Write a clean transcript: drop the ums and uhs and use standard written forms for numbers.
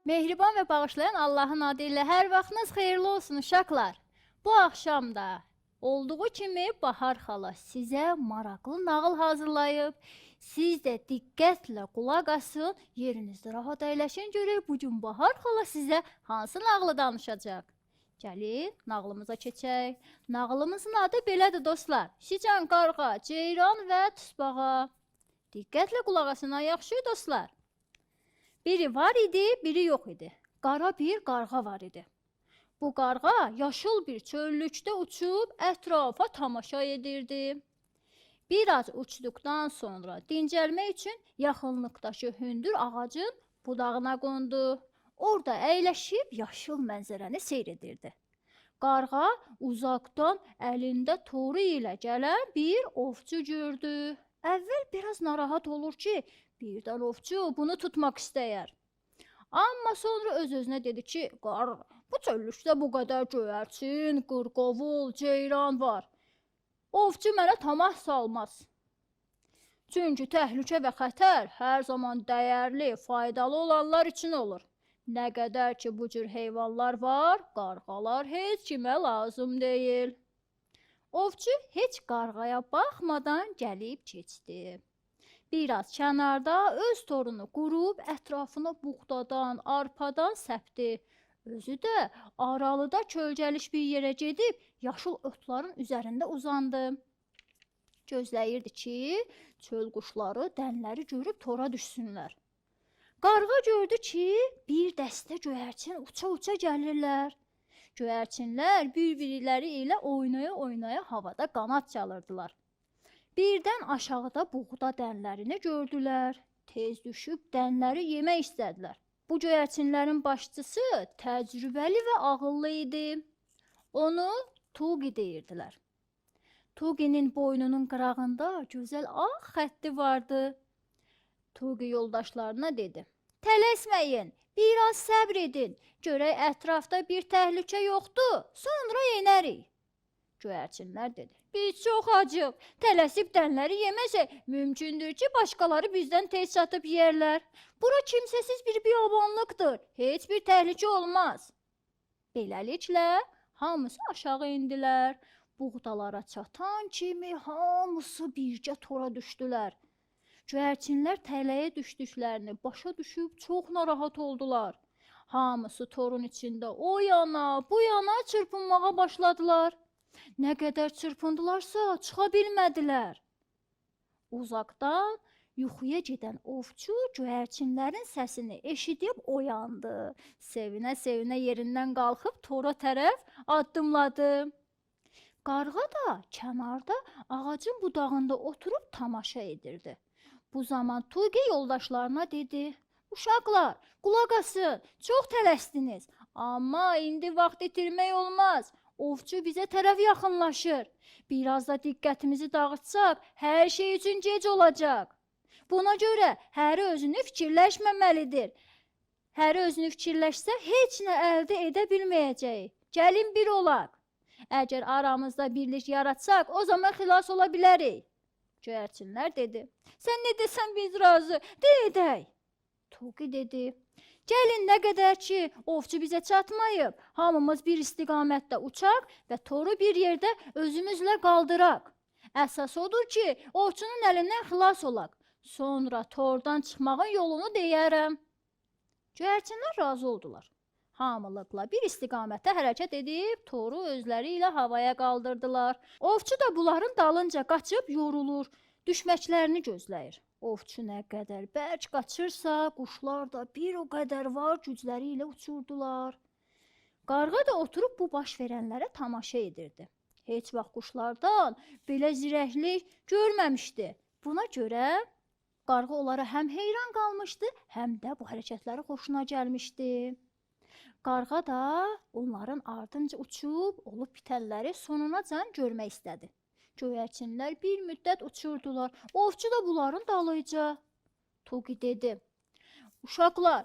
Mehriban ve bağışlayan Allah'ın adıyla hər vaxtınız xeyirli olsun uşaqlar. Bu axşam da olduğu kimi Bahar xala sizə maraqlı nağıl hazırlayıb. Siz də diqqətlə qulaq asın, yerinizdə rahat əyləşin görək bu gün Bahar xala sizə hansı nağılı danışacaq. Gəlin, nağılımıza keçək. Nağılımızın adı belədir dostlar. Siçan, qarğa, ceyran və tısbağa. Diqqətlə qulaq asın, yaxşı dostlar. Biri var idi, biri yox idi. Qara bir qarğa var idi. Bu qarğa yaşıl bir çöllükdə uçub ətrafa tamaşa edirdi. Biraz uçduqdan sonra dincəlmək üçün yaxınlıqdakı hündür ağacın budağına qondu. Orada əyləşib yaşıl mənzərəni seyr edirdi. Qarğa uzaqdan əlində toru ilə gələn bir ovçu gördü. Əvvəl biraz narahat olur ki, birdən ovçu bunu tutmaq istəyər. Amma sonra öz-özünə dedi ki, bu çöllükdə bu qədər göyərçin, qırqovul, ceyran var. Ovçu mənə tamah salmaz. Çünki təhlükə və xətər hər zaman dəyərli, faydalı olanlar üçün olur. Nə qədər ki bu cür heyvanlar var, qarğalar heç kimə lazım deyil. Ovçu heç qarğaya baxmadan gəlib keçdi. Biraz kənarda öz torunu qurub ətrafına buğdadan, arpadan səpdi. Özü də aralıda kölgəliş bir yerə gedib yaşıl otların üzərində uzandı. Gözləyirdi ki, çöl quşları dənləri görüb tora düşsünlər. Qarğa gördü ki, bir dəstə göyərçin uça-uça gəlirlər. Göyərçinlər bir-biriləri ilə oynaya-oynaya havada qanad çalırdılar. Birdən aşağıda buğda dənlərini gördülər. Tez düşüb dənləri yemək istədilər. Bu göyərçinlərin başçısı təcrübəli və ağıllı idi. Onu Tuqi deyirdilər. Tuqinin boynunun qırağında gözəl ağ xətti vardı. Tuqi yoldaşlarına dedi: "Tələsməyin, biraz səbr edin. Görək ətrafda bir təhlükə yoxdur, sonra yenərik." Göyərçinlər dedi: "Biz çox acıq. Tələsib dənləri yeməsək, mümkündür ki, başqaları bizdən tez çatıb yeyərlər. Bura kimsəsiz bir biyabanlıqdır. Heç bir təhlükə olmaz." Beləliklə, hamısı aşağı indilər. Buğdalara çatan kimi hamısı bircə tora düşdülər. Göyərçinlər tələyə düşdüklərini başa düşüb çox narahat oldular. Hamısı torun içində o yana, bu yana çırpınmağa başladılar. Nə qədər çırpındılarsa çıxa bilmədilər. Uzaqdan yuxuya gedən ovçu göyərçinlərin səsini eşidib oyandı. Sevinə-sevinə yerindən qalxıb tora tərəf addımladı. Qarğa da kənarda ağacın budağında oturub tamaşa edirdi. Bu zaman Tuqi yoldaşlarına dedi: "Uşaqlar, qulaq asın, çox tələsdiniz. Amma indi vaxt itirmək olmaz. Ovçu bizə tərəf yaxınlaşır. Biraz da diqqətimizi dağıtsaq, hər şey üçün gec olacaq. Buna görə hər özünü fikirləşməməlidir. Hər özünü fikirləşsə, heç nə əldə edə bilməyəcək. Gəlin bir olaq. Əgər aramızda birlik yaratsaq, o zaman xilas ola bilərik." Göyərçinlər dedi: "Sən nə desən biz razı, edək." Tuqi dedi: "Gəlin nə qədər ki, ovçu bizə çatmayıb, hamımız bir istiqamətdə uçaq və toru bir yerdə özümüzlə qaldıraq. Əsas odur ki, ovçunun əlindən xilas olaq. Sonra tordan çıxmağın yolunu deyərəm." Göyərçinlər razı oldular. Hamılıqla bir istiqamətə hərəkət edib toru özləri ilə havaya qaldırdılar. Ovçu da bunların dalınca qaçıb yorulur, düşməklərini gözləyir. Ovçu nə qədər bərk qaçırsa, quşlar da bir o qədər var gücləri ilə uçurdular. Qarğa da oturub bu baş verənlərə tamaşa edirdi. Heç vaxt quşlardan belə zirəklik görməmişdi. Buna görə qarğa onlara həm heyran qalmışdı, həm də bu hərəkətləri xoşuna gəlmişdi. Qarğa da onların ardınca uçub olub bitənləri sonunacan görmək istədi. Göyərçinlər bir müddət uçurdular. Ovçu da bunların dalıyca. Toki dedi: Uşaqlar,